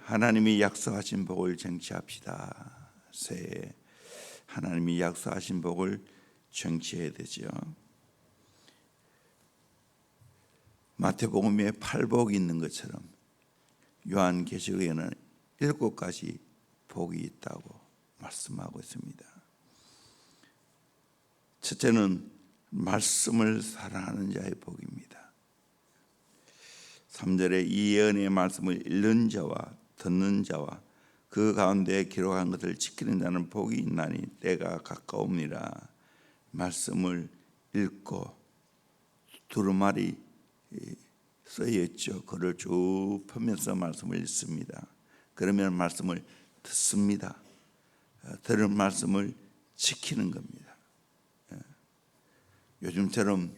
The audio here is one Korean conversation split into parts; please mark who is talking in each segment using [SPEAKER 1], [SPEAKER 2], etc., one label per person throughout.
[SPEAKER 1] 하나님이 약속하신 복을 쟁취합시다. 새해 하나님이 약속하신 복을 쟁취해야 되죠. 마태복음에 8복이 있는 것처럼 요한계시록에는 7가지 복이 있다고 말씀하고 있습니다. 첫째는 말씀을 사랑하는 자의 복입니다. 3절에 이 예언의 말씀을 읽는 자와 듣는 자와 그 가운데 기록한 것을 지키는 자는 복이 있나니 때가 가까웁니다. 말씀을 읽고 두루마리 써있죠. 그를 쭉 펴면서 말씀을 읽습니다. 그러면 말씀을 듣습니다. 들은 말씀을 지키는 겁니다. 요즘처럼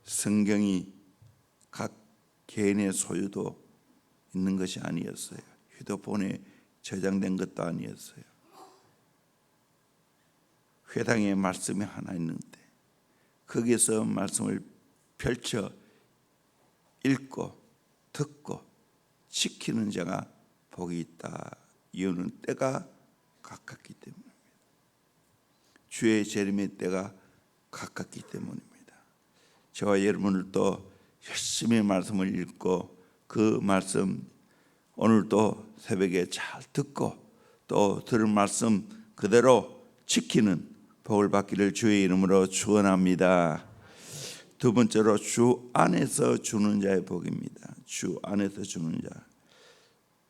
[SPEAKER 1] 성경이 각 개인의 소유도 있는 것이 아니었어요. 휴대폰에 저장된 것도 아니었어요. 회당에 말씀이 하나 있는데 거기에서 말씀을 펼쳐 읽고 듣고 지키는 자가 복이 있다. 이유는 때가 가깝기 때문입니다. 주의 재림의 때가 가깝기 때문입니다. 저와 여러분을 또 열심히 말씀을 읽고 그 말씀 오늘도 새벽에 잘 듣고 또 들은 말씀 그대로 지키는 복을 받기를 주의 이름으로 축원합니다. 두 번째로 주 안에서 주는 자의 복입니다. 주 안에서 주는 자.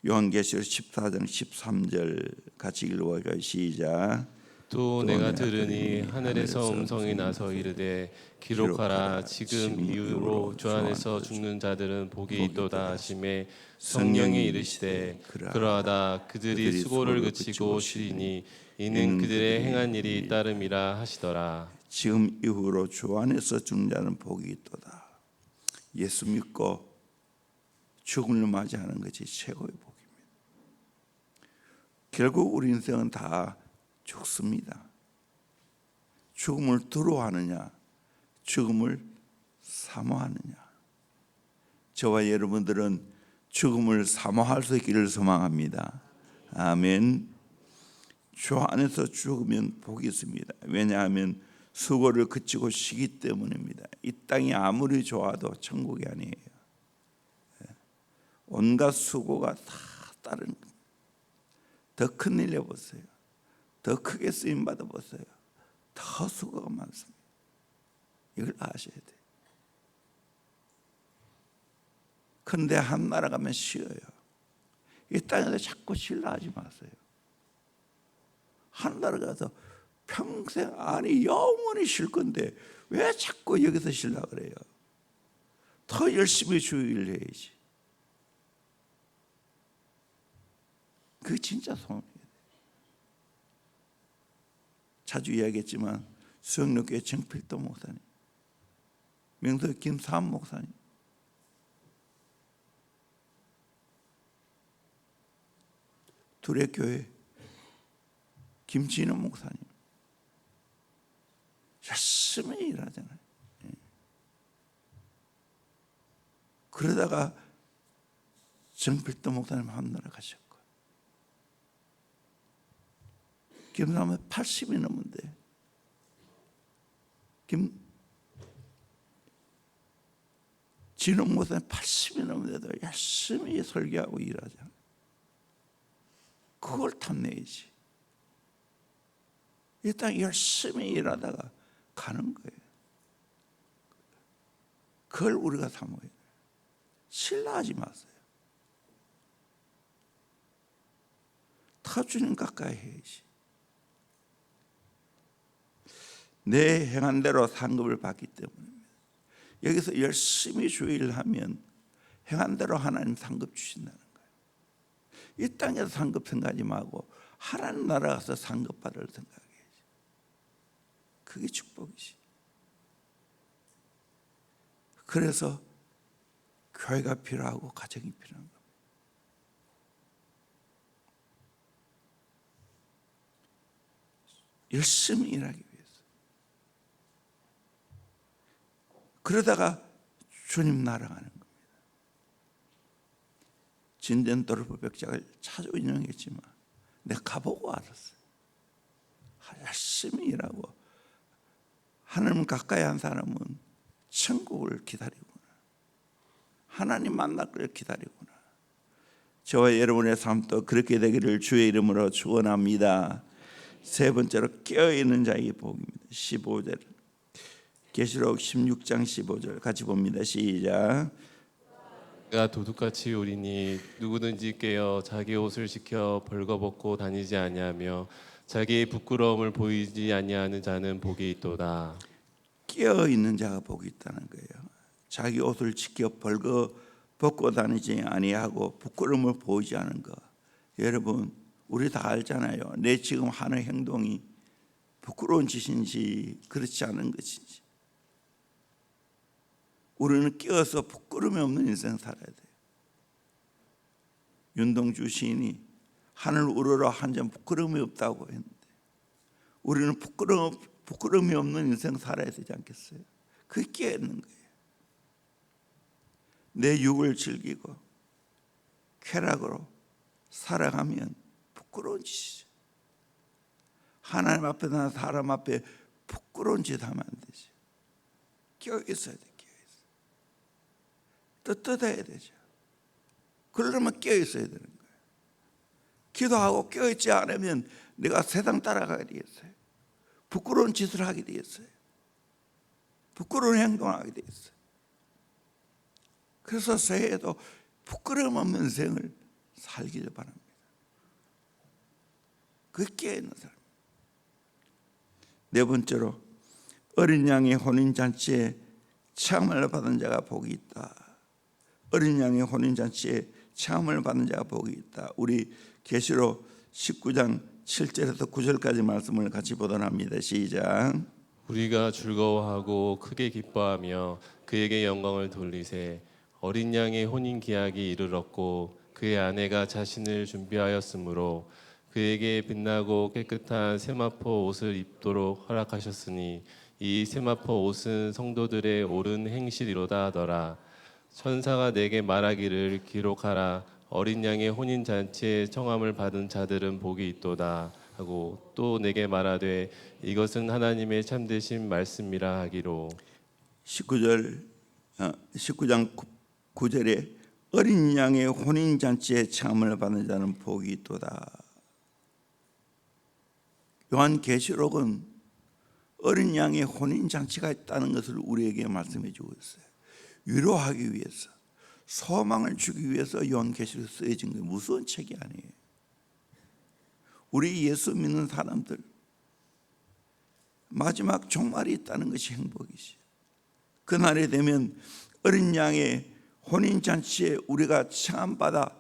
[SPEAKER 1] 요한계시록 14장 13절 같이 읽어볼까요? 시작.
[SPEAKER 2] 또 내가 들으니 하늘에서 음성이 나서 이르되 기록하라. 지금 이후로 주 안에서 죽는 자들은 복이 있도다 하시매 성령이 이르시되 그러하다. 그들이 수고를 그치고 쉬리니 이는 그들의 행한 일이 따름이라 하시더라.
[SPEAKER 1] 지금 이후로 주 안에서 죽는 자는 복이 있도다. 예수 믿고 죽음을 맞이하는 것이 최고의 복입니다. 결국 우리 인생은 다 죽습니다. 죽음을 두려워하느냐, 죽음을 사모하느냐. 저와 여러분들은 죽음을 사모할 수 있기를 소망합니다. 아멘. 주 안에서 죽으면 복이 있습니다. 왜냐하면 수고를 그치고 쉬기 때문입니다. 이 땅이 아무리 좋아도 천국이 아니에요. 온갖 수고가 다 다른 더 큰 일 해보세요. 더 크게 쓰임 받아보세요. 더 수고가 많습니다. 이걸 아셔야 돼요. 그런데 한 나라 가면 쉬어요. 이 땅에서 자꾸 쉬려 하지 마세요. 한 나라 가서 평생 아니 영원히 쉴 건데 왜 자꾸 여기서 쉬려 그래요? 더 열심히 주일 해야지. 그게 진짜 소원이에요. 자주 이야기했지만 수영로교회 정필도 목사님, 명도 김삼 목사님, 둘의 교회 김진호 목사님 열심히 일하잖아요. 그러다가 정필도 목사님 하늘나라 가셨고 김삼은 80이 넘은데 진호 목사님 80이 넘은데도 열심히 설교하고 일하잖아요. 그걸 탐내야지. 일단 열심히 일하다가 가는 거예요. 그걸 우리가 사모해야 돼요. 신뢰하지 마세요. 다 주님 가까이 해야지. 내 행한 대로 상급을 받기 때문입니다. 여기서 열심히 주의를 하면 행한 대로 하나님 상급 주신다는 거예요. 이 땅에서 상급 생각하지 말고 하나님 나라 가서 상급 받을 생각해야지. 그게 축복이지. 그래서 교회가 필요하고 가정이 필요한 겁니다. 열심히 일하기 위해서. 그러다가 주님 날아가는 겁니다. 진된 도르프 백작을 자주 인용했지만 내가 가보고 알았어요. 열심히 일하고 하나님 가까이 한 사람은 천국을 기다리구나, 하나님 만날 걸 기다리구나. 저와 여러분의 삶도 그렇게 되기를 주의 이름으로 축원합니다. 세 번째로 깨어있는 자에게 복입니다. 15절, 계시록 16장 15절 같이 봅니다. 시작.
[SPEAKER 2] 가 도둑같이 오리니 누구든지 깨어 자기 옷을 지켜 벌거벗고 다니지 아니하며 자기의 부끄러움을 보이지 아니하는 자는 복이 있도다.
[SPEAKER 1] 깨어있는 자가 복이 있다는 거예요. 자기 옷을 지켜 벌거벗고 다니지 아니하고 부끄러움을 보이지 않은 것. 여러분, 우리 다 알잖아요. 내 지금 하는 행동이 부끄러운 짓인지 그렇지 않은 것인지. 우리는 깨어서 부끄러움이 없는 인생 살아야 돼요. 윤동주 시인이 하늘 우러러 한 점 부끄러움이 없다고 했는데, 우리는 부끄러움이 없는 인생 살아야 되지 않겠어요? 그게 깨어있는 거예요. 내 육을 즐기고 쾌락으로 살아가면 부끄러운 짓이죠. 하나님 앞에나 사람 앞에 부끄러운 짓 하면 안 되죠. 깨어있어야 돼. 떳떳해야 되죠. 그러려면 깨어있어야 되는 거예요. 기도하고 깨어있지 않으면 내가 세상 따라가게 되겠어요. 부끄러운 짓을 하게 되겠어요. 부끄러운 행동을 하게 되겠어요. 그래서 새해에도 부끄러움 없는 인생을 살기를 바랍니다. 그게 깨어있는 사람. 네 번째로, 어린 양의 혼인잔치에 체험을 받은 자가 복이 있다. 어린 양의 혼인잔치에 체험을 받는 자가 복이 있다. 우리 계시록 19장 7절에서 9절까지 말씀을 같이 보도록 합니다. 시작.
[SPEAKER 2] 우리가 즐거워하고 크게 기뻐하며 그에게 영광을 돌리세. 어린 양의 혼인 기약이 이르렀고 그의 아내가 자신을 준비하였으므로 그에게 빛나고 깨끗한 세마포 옷을 입도록 허락하셨으니 이 세마포 옷은 성도들의 옳은 행실이로다 하더라. 천사가 내게 말하기를 기록하라. 어린 양의 혼인 잔치에 청함을 받은 자들은 복이 있도다 하고 또 내게 말하되 이것은 하나님의 참되신 말씀이라 하기로. 19장
[SPEAKER 1] 9절에 어린 양의 혼인 잔치에 청함을 받은 자는 복이 있도다. 요한계시록은 어린 양의 혼인 잔치가 있다는 것을 우리에게 말씀해 주고 있어요. 위로하기 위해서, 소망을 주기 위해서 요한계시록이 쓰여진 게 무서운 책이 아니에요. 우리 예수 믿는 사람들 마지막 종말이 있다는 것이 행복이지. 그날이 되면 어린 양의 혼인잔치에 우리가 청함받아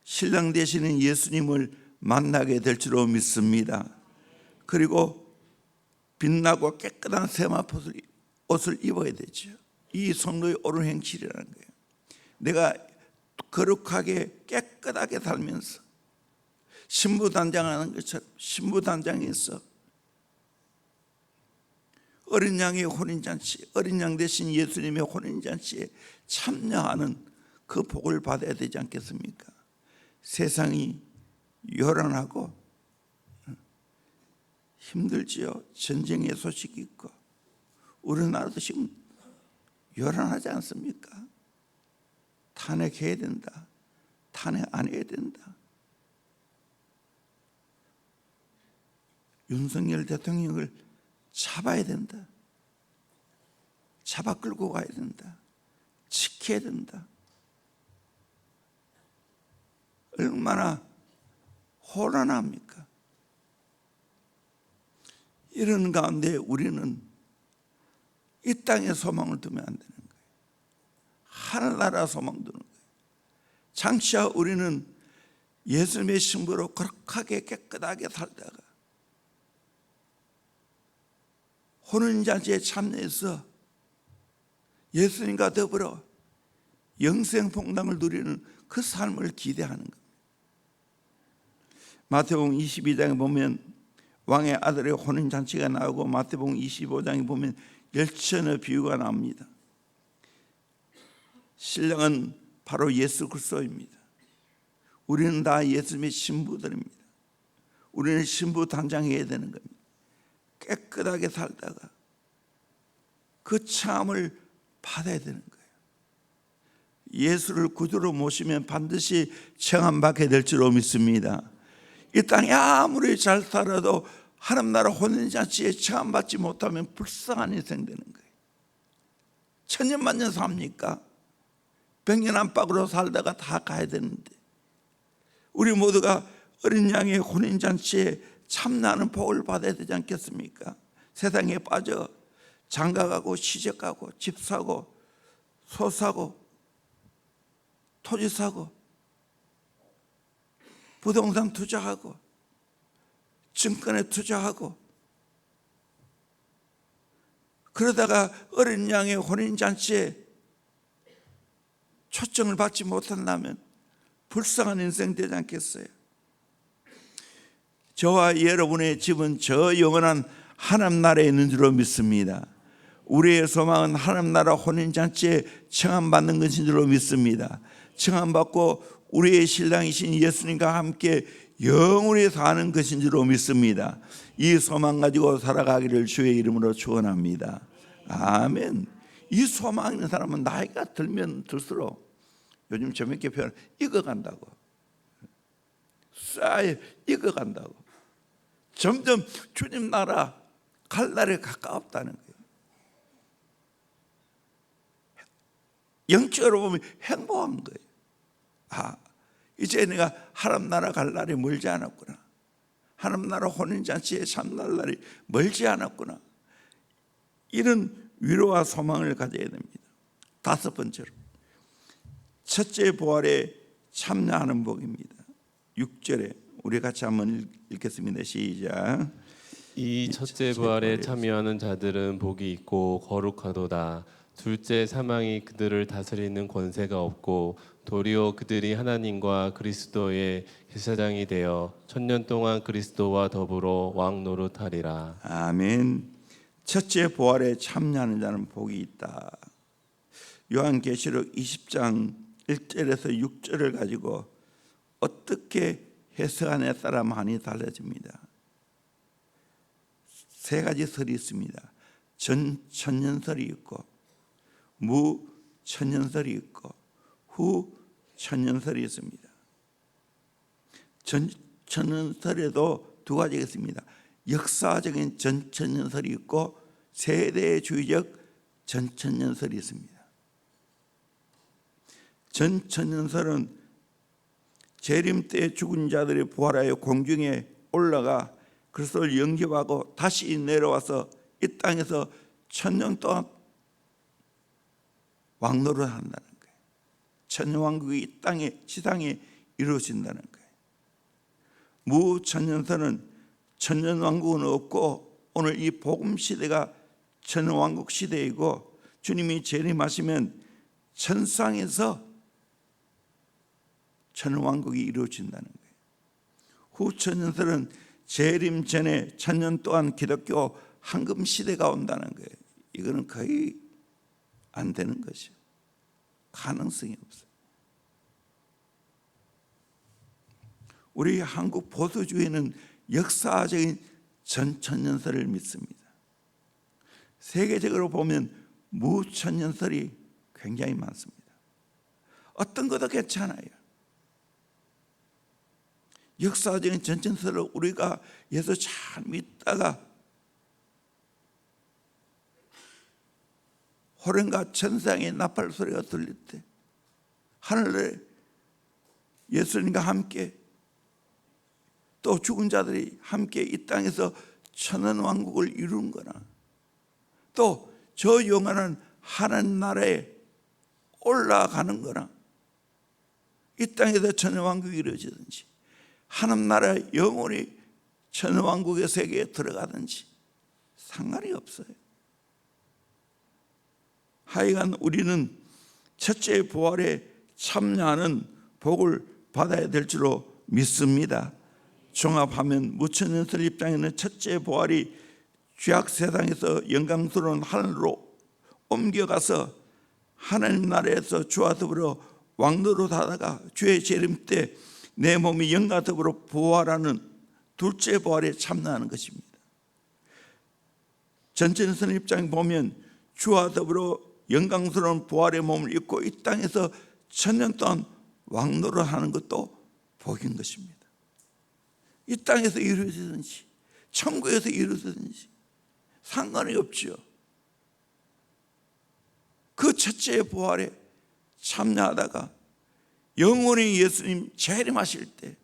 [SPEAKER 1] 신랑 되시는 예수님을 만나게 될 줄로 믿습니다. 그리고 빛나고 깨끗한 세마포 옷을 입어야 되죠. 이 성도의 옳은 행실이라는 거예요. 내가 거룩하게 깨끗하게 살면서 신부단장하는 것처럼 신부단장에서 어린 양의 혼인잔치, 어린 양 대신 예수님의 혼인잔치에 참여하는 그 복을 받아야 되지 않겠습니까? 세상이 요란하고 힘들지요. 전쟁의 소식이 있고 우리나라도 지금 요란하지 않습니까? 탄핵해야 된다. 탄핵 안 해야 된다. 윤석열 대통령을 잡아야 된다. 잡아 끌고 가야 된다. 지켜야 된다. 얼마나 혼란합니까? 이런 가운데 우리는 이 땅에 소망을 두면 안 되는 거예요. 하늘나라 소망 두는 거예요. 장차 우리는 예수님의 신부로 거룩하게 깨끗하게 살다가 혼인잔치에 참여해서 예수님과 더불어 영생풍당을 누리는 그 삶을 기대하는 겁니다. 마태복음 22장에 보면 왕의 아들의 혼인잔치가 나오고 마태복음 25장에 보면 열천의 비유가 나옵니다. 신랑은 바로 예수 그리스도입니다. 우리는 다 예수님의 신부들입니다. 우리는 신부 단장해야 되는 겁니다. 깨끗하게 살다가 그 참을 받아야 되는 거예요. 예수를 구주로 모시면 반드시 청함받게 될 줄로 믿습니다. 이 땅에 아무리 잘 살아도 하나님 나라 혼인잔치에 청함받지 못하면 불쌍한 인생 되는 거예요. 천년만년 삽니까? 백년 안팎으로 살다가 다 가야 되는데, 우리 모두가 어린 양의 혼인잔치에 참나는 복을 받아야 되지 않겠습니까? 세상에 빠져 장가가고 시집가고 집 사고 소 사고 토지 사고 부동산 투자하고 증권에 투자하고, 그러다가 어린 양의 혼인잔치에 초청을 받지 못한다면 불쌍한 인생 되지 않겠어요? 저와 여러분의 집은 저 영원한 하나님 나라에 있는 줄로 믿습니다. 우리의 소망은 하나님 나라 혼인잔치에 청함받는 것인 줄로 믿습니다. 청함받고 우리의 신랑이신 예수님과 함께 영원히 사는 것인 줄로 믿습니다. 이 소망 가지고 살아가기를 주의 이름으로 축원합니다. 아멘. 이 소망 있는 사람은 나이가 들면 들수록, 요즘 재밌게 표현, 익어간다고. 쌓여 익어간다고. 점점 주님 나라 갈 날에 가까웠다는 거예요. 영적으로 보면 행복한 거예요. 아, 이제 내가 하나님 나라 갈 날이 멀지 않았구나. 하나님 나라 혼인잔치에 참날 날이 멀지 않았구나. 이런 위로와 소망을 가져야 됩니다. 다섯 번째로, 첫째 부활에 참여하는 복입니다. 6절에 우리 같이 한번 읽겠습니다. 시작.
[SPEAKER 2] 이 첫째 부활에 참여하는 자들은 복이 있고 거룩하도다. 둘째 사망이 그들을 다스리는 권세가 없고 도리어 그들이 하나님과 그리스도의 제사장이 되어 천년 동안 그리스도와 더불어 왕 노릇하리라.
[SPEAKER 1] 아멘. 첫째 부활에 참여하는 자는 복이 있다. 요한계시록 20장 1절에서 6절을 가지고 어떻게 해석하느냐에 따라 많이 달라집니다. 세 가지 설이 있습니다. 전천년설이 있고, 무천년설이 있고, 후천년설이 있습니다. 전천년설에도 두 가지가 있습니다. 역사적인 전천년설이 있고 세대주의적 전천년설이 있습니다. 전천년설은 재림 때 죽은 자들이 부활하여 공중에 올라가 그리스도를 영접하고 다시 내려와서 이 땅에서 천년 동안 왕노릇 한다는 거예요. 천년왕국이 이 땅에 지상에 이루어진다는 거예요. 무천년설은 천년왕국은 없고 오늘 이 복음 시대가 천년왕국 시대이고, 주님이 재림하시면 천상에서 천년왕국이 이루어진다는 거예요. 후천년설은 재림 전에 천년 동안 기독교 황금 시대가 온다는 거예요. 이거는 거의 안 되는 것이죠. 가능성이 없어요. 우리 한국 보수주의는 역사적인 전천년설을 믿습니다. 세계적으로 보면 무천년설이 굉장히 많습니다. 어떤 것도 괜찮아요. 역사적인 전천설을 우리가 예수 잘 믿다가 호련과 천상의 나팔 소리가 들릴 때 하늘에 예수님과 함께 또 죽은 자들이 함께 이 땅에서 천년왕국을 이루는 거나, 또 저 영원한 하나님 나라에 올라가는 거나, 이 땅에서 천년왕국이 이루어지든지 하나님 나라 영원히 천년왕국의 세계에 들어가든지 상관이 없어요. 하여간 우리는 첫째 부활에 참여하는 복을 받아야 될 줄로 믿습니다. 종합하면 무천년설 입장에는 첫째 부활이 죄악 세상에서 영광스러운 하늘로 옮겨가서 하나님 나라에서 주와 더불어 왕노릇 하다가 주의 재림 때 내 몸이 영과 더불어 부활하는 둘째 부활에 참여하는 것입니다. 전천선 입장에 보면 주와 더불어 영광스러운 부활의 몸을 입고 이 땅에서 천년 동안 왕노릇 하는 것도 복인 것입니다. 이 땅에서 이루어지든지 천국에서 이루어지든지 상관이 없죠. 그 첫째 부활에 참여하다가 영원히 예수님 재림하실 때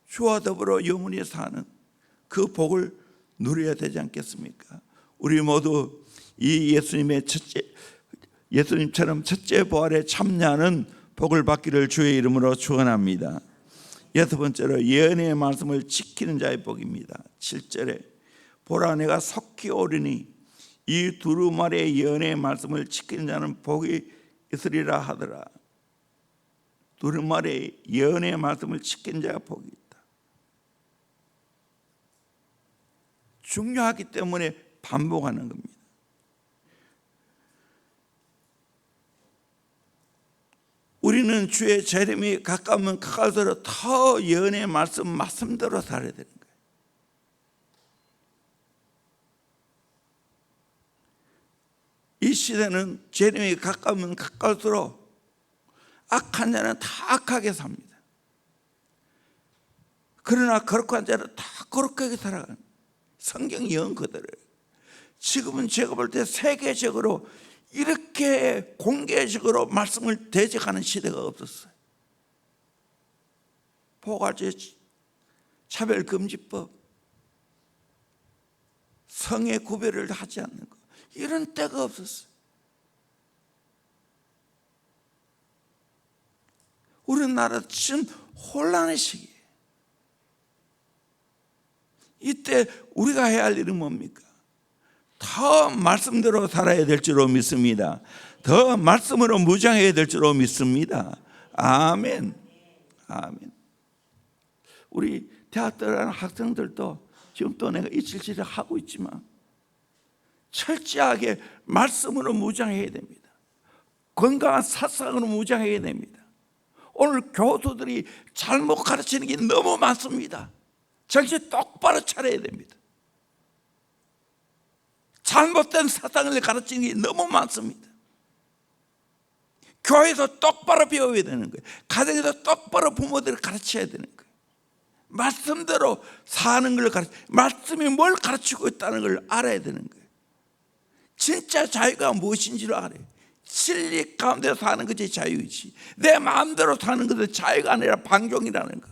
[SPEAKER 1] 주와 더불어 영원히 사는 그 복을 누려야 되지 않겠습니까? 우리 모두 이 예수님처럼 첫째 부활에 참여하는 복을 받기를 주의 이름으로 축원합니다. 여섯 번째로 예언의 말씀을 지키는 자의 복입니다. 7절에 보라 내가 속히 오리니 이 두루마리의 예언의 말씀을 지키는 자는 복이 있으리라 하더라. 두루마리의 예언의 말씀을 지키는 자가 복이 있다. 중요하기 때문에 반복하는 겁니다. 우리는 주의 재림이 가까우면 가까울수록 더 예언의 말씀대로 살아야 되는 거예요. 이 시대는 재림이 가까우면 가까울수록 악한 자는 다 악하게 삽니다. 그러나 거룩한 자는 다 거룩하게 살아가는 성경 예언 그대로. 지금은 제가 볼 때 세계적으로 이렇게 공개적으로 말씀을 대적하는 시대가 없었어요. 포괄적 차별금지법, 성의 구별을 하지 않는 것, 이런 때가 없었어요. 우리나라 지금 혼란의 시기예요. 이때 우리가 해야 할 일은 뭡니까? 더 말씀대로 살아야 될 줄로 믿습니다. 더 말씀으로 무장해야 될 줄로 믿습니다. 아멘. 아멘. 우리 대학 들어가는 학생들도 지금 또 내가 이칠칠을 하고 있지만 철저하게 말씀으로 무장해야 됩니다. 건강한 사상으로 무장해야 됩니다. 오늘 교수들이 잘못 가르치는 게 너무 많습니다. 정신 똑바로 차려야 됩니다. 잘못된 사상을 가르치는 게 너무 많습니다. 교회에서 똑바로 배워야 되는 거예요. 가정에서 똑바로 부모들을 가르쳐야 되는 거예요. 말씀대로 사는 걸 말씀이 뭘 가르치고 있다는 걸 알아야 되는 거예요. 진짜 자유가 무엇인지를 알아요. 진리 가운데 사는 것이 자유이지 내 마음대로 사는 것은 자유가 아니라 방종이라는 거.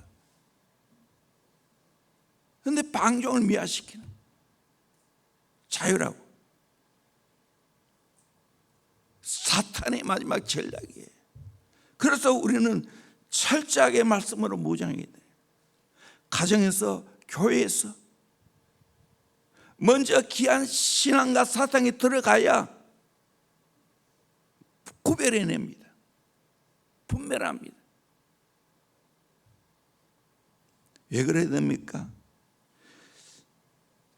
[SPEAKER 1] 그런데 방종을 미화시키는 자유라고. 사탄의 마지막 전략이에요. 그래서 우리는 철저하게 말씀으로 무장해야 돼요. 가정에서, 교회에서 먼저 귀한 신앙과 사상이 들어가야 구별해냅니다. 분별합니다. 왜 그래야 됩니까?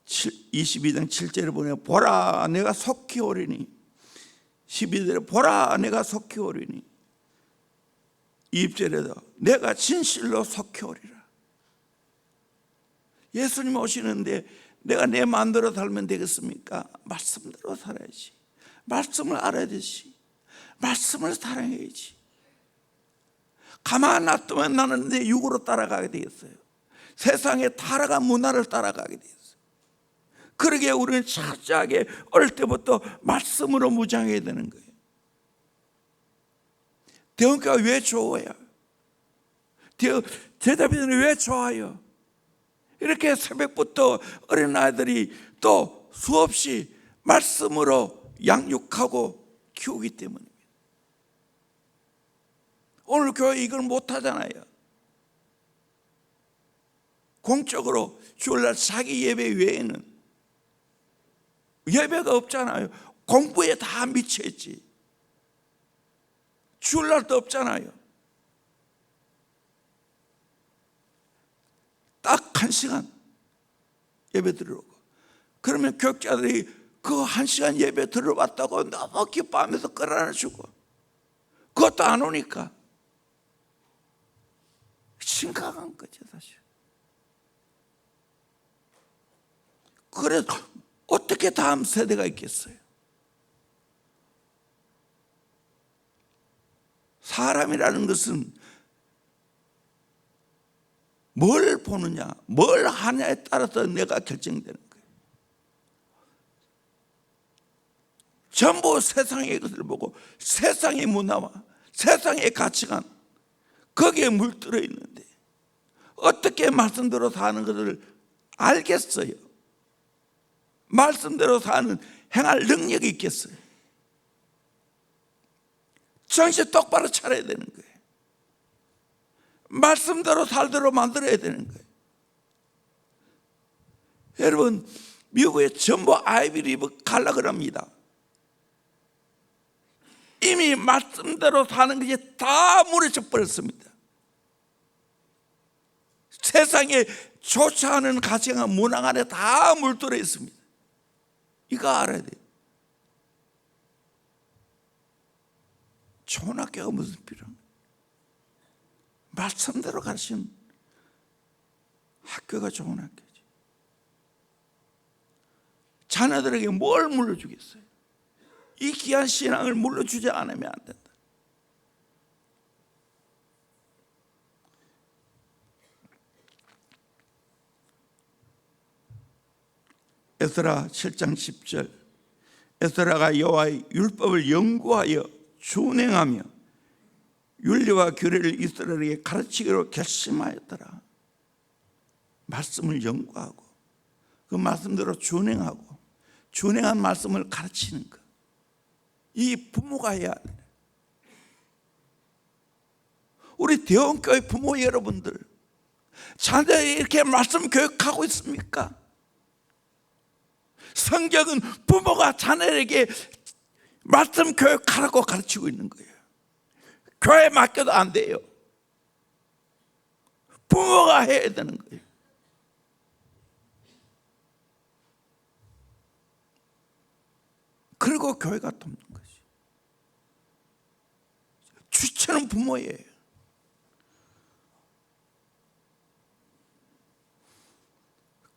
[SPEAKER 1] 22장 7절에 보면 보라 내가 속히 오리니 12절에 보라 내가 속히 오리니 20절에도 내가 진실로 속히 오리라. 예수님 오시는데 내가 내 마음대로 살면 되겠습니까? 말씀대로 살아야지. 말씀을 알아야 되지. 말씀을 사랑해야지. 가만 놔두면 나는 내 육으로 따라가게 되겠어요. 세상의 타락한 문화를 따라가게 되겠어요. 그러기에 우리는 철저하게 어릴 때부터 말씀으로 무장해야 되는 거예요. 대원교가 왜 좋아요? 대답이는 왜 좋아요? 이렇게 새벽부터 어린아이들이 또 수없이 말씀으로 양육하고 키우기 때문입니다. 오늘 교회 이걸 못하잖아요. 공적으로 주일날 자기 예배 외에는 예배가 없잖아요. 공부에 다 미쳐있지. 주일날도 없잖아요. 딱 1시간 예배 드리고 그러면 교육자들이 그 1시간 예배 들어봤다고 너무 기뻐하면서 끌어안아주고 그것도 안 오니까 심각한 거죠 사실. 그래서 어떻게 다음 세대가 있겠어요? 사람이라는 것은 뭘 보느냐, 뭘 하냐에 따라서 내가 결정되는 거예요. 전부 세상의 것을 보고 세상의 문화와 세상의 가치관 거기에 물들어 있는데 어떻게 말씀대로 사는 것을 알겠어요? 말씀대로 사는 행할 능력이 있겠어요? 정신 똑바로 차려야 되는 거예요. 말씀대로 살도록 만들어야 되는 거예요. 여러분, 미국에 전부 아이비리브 가려고 합니다. 이미 말씀대로 사는 것이 다 무너져 버렸습니다. 세상에 좋지 않은 가치관 문화 안에 다 물들어 있습니다. 이거 알아야 돼요. 좋은 학교가 무슨 필요한 거예요? 말씀대로 가르치는 학교가 좋은 학교지. 자녀들에게 뭘 물려주겠어요? 이 귀한 신앙을 물려주지 않으면 안 된다. 에스라 7장 10절 에스라가 여호와의 율법을 연구하여 준행하며 윤리와 규례를 이스라엘에게 가르치기로 결심하였더라. 말씀을 연구하고 그 말씀대로 준행하고 준행한 말씀을 가르치는 것, 이 부모가 해야 돼. 우리 대원교회 부모 여러분들 자녀에게 이렇게 말씀 교육하고 있습니까? 성경은 부모가 자녀에게 말씀 교육하라고 가르치고 있는 거예요. 교회 맡겨도 안 돼요. 부모가 해야 되는 거예요. 그리고 교회가 돕는 거지. 주체는 부모예요.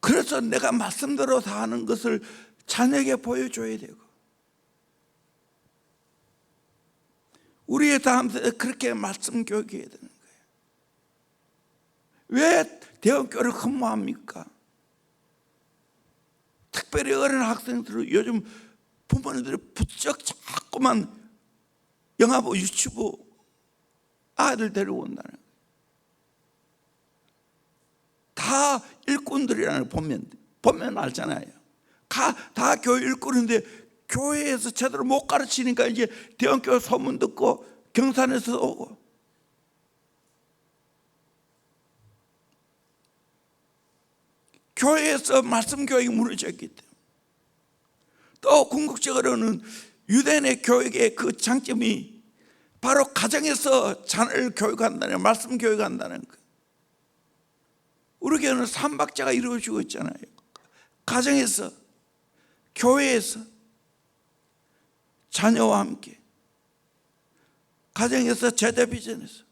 [SPEAKER 1] 그래서 내가 말씀대로 사는 것을 자녀에게 보여줘야 되고 우리의 다음 세대 그렇게 말씀 교육해야 되는 거예요. 왜 대원교회를 흠모합니까? 특별히 어린 학생들은 요즘 부모님들이 부쩍 자꾸만 영화보 유튜브 아이들 데려온다는 거예요. 다 일꾼들이라는 걸 보면 알잖아요. 다 교회 일꾼인데 교회에서 제대로 못 가르치니까 이제 대원교회 소문 듣고 경산에서 오고 교회에서 말씀 교육이 무너졌기 때문에 또 궁극적으로는 유대인의 교육의 그 장점이 바로 가정에서 자녀를 교육한다는 말씀 교육한다는 거. 우리 교회는 삼박자가 이루어지고 있잖아요. 가정에서 교회에서 자녀와 함께 가정에서 제자 비전에서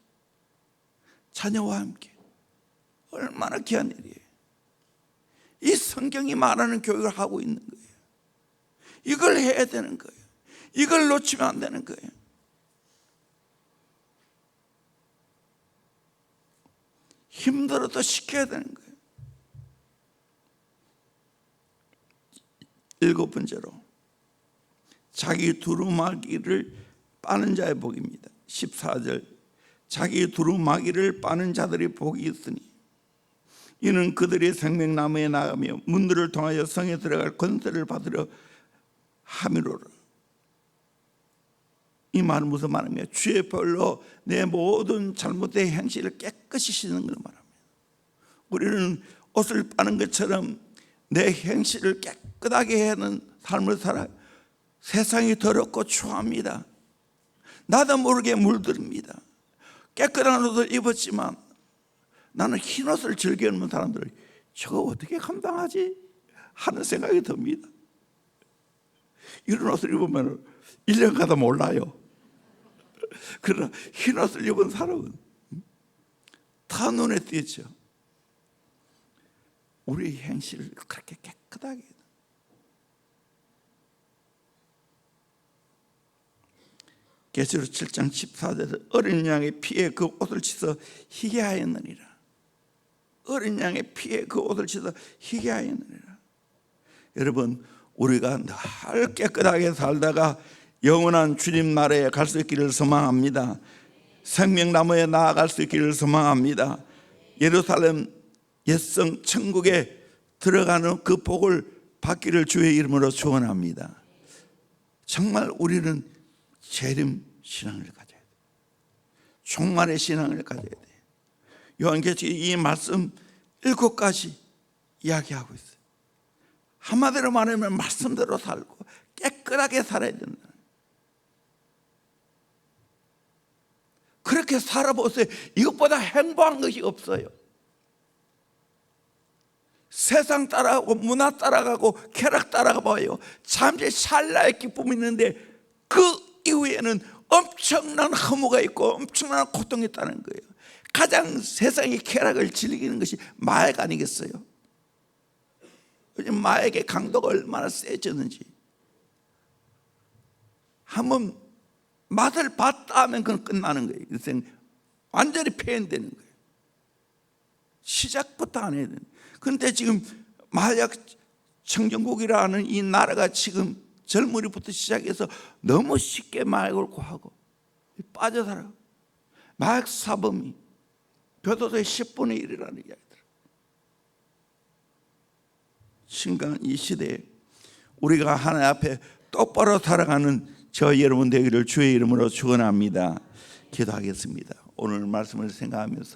[SPEAKER 1] 자녀와 함께 얼마나 귀한 일이에요. 이 성경이 말하는 교육을 하고 있는 거예요. 이걸 해야 되는 거예요. 이걸 놓치면 안 되는 거예요. 힘들어도 시켜야 되는 거예요. 7번째로 자기 두루마기를 빠는 자의 복입니다. 14절 자기 두루마기를 빠는 자들의 복이 있으니 이는 그들이 생명나무에 나가며 문들을 통하여 성에 들어갈 권세를 받으려 함이로라. 이 말은 무슨 말이며 주의 벌로 내 모든 잘못의 행실을 깨끗이 씻는 걸 말합니다. 우리는 옷을 빠는 것처럼 내 행실을 깨끗하게 하는 삶을 살아요. 세상이 더럽고 추합니다. 나도 모르게 물들입니다. 깨끗한 옷을 입었지만 나는 흰 옷을 즐겨 입는 사람들이 저거 어떻게 감당하지? 하는 생각이 듭니다. 이런 옷을 입으면 1년 가다 몰라요. 그러나 흰 옷을 입은 사람은 다 눈에 띄죠. 우리 행실을 그렇게 깨끗하게. 계시록 7장 14절에 어린 양의 피에 그 옷을 씻어 희게 하였느니라. 어린 양의 피에 그 옷을 씻어 희게 하였느니라. 여러분, 우리가 늘 깨끗하게 살다가 영원한 주님 나라에 갈 수 있기를 소망합니다. 생명나무에 나아갈 수 있기를 소망합니다. 예루살렘 옛성 천국에 들어가는 그 복을 받기를 주의 이름으로 축원합니다. 정말 우리는 재림 신앙을 가져야 돼. 종말의 신앙을 가져야 돼. 요한계시록 이 말씀 7가지 이야기하고 있어요. 한마디로 말하면 말씀대로 살고 깨끗하게 살아야 된다. 그렇게 살아보세요. 이것보다 행복한 것이 없어요. 세상 따라가고 문화 따라가고 쾌락 따라가봐요. 잠시 찰나의 기쁨이 있는데 그 이후에는 엄청난 허무가 있고 엄청난 고통이 있다는 거예요. 가장 세상의 쾌락을 즐기는 것이 마약 아니겠어요? 요즘 마약의 강도가 얼마나 세졌는지. 한번 맛을 봤다 하면 그건 끝나는 거예요. 인생 완전히 폐연되는 거예요. 시작부터 안 해야 되는. 그런데 지금 마약 청정국이라는 이 나라가 지금 젊은이부터 시작해서 너무 쉽게 마약을 구하고 빠져살아. 마약 사범이 교도소의 10분의 1이라는 이야기들. 심각한 이 시대에 우리가 하나님 앞에 똑바로 살아가는 저 여러분 되기를 주의 이름으로 축원합니다. 기도하겠습니다. 오늘 말씀을 생각하면서